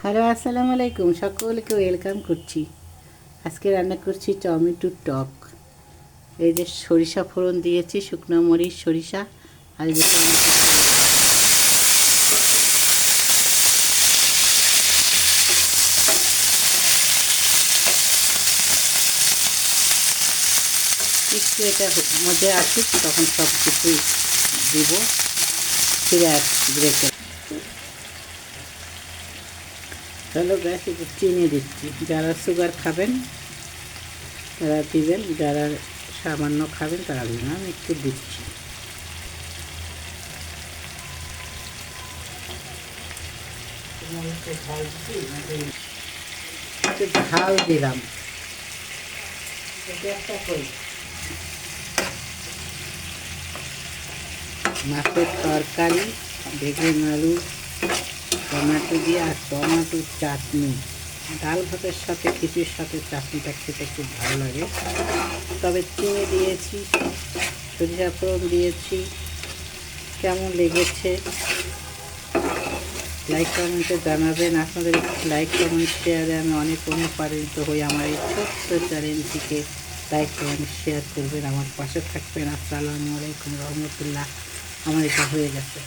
Hello, আসসালামু আলাইকুম। সকলকে ওয়েলকাম করছি। আজকে রান্না করছি টমেটোর টক। এই যে সরিষা ফোড়ন দিয়েছি, শুকনো মরিচ, সরিষা, আর এই যে একটু এটা মধ্যে আসুক, তখন সব কিছু দিব। ফিরে আসছি ব্রেকে। হ্যালো গ্যাস, একটু চিনি দিচ্ছি। যারা সুগার খাবেন তারা দিবেন, যারা সামান্য খাবেন তারা দিবেন। আমি একটু দিচ্ছি। একটু ঝাল দিলাম। মাছের তরকারি, বেগুন আলু টমেটো দিয়ে, আর টমেটোর চাটনি। ডাল ভাতের সাথে খিচুড়ির সাথে চাটনিটা খেতে খুব ভালো লাগে। তবে চিনি দিয়েছি, সরিষা ফোড়ন দিয়েছি। কেমন লেগেছে লাইক কমেন্টে জানাবেন। আপনাদের লাইক কমেন্ট শেয়ারে আমি অনেক অনুপ্রাণিত হই। আমার এই ছোট্ট চ্যানেলটিকে লাইক কমেন্ট শেয়ার করবেন, আমার পাশে থাকবেন। আসসালামু আলাইকুম রহমতুল্লাহ। আমার এটা হয়ে গেছে।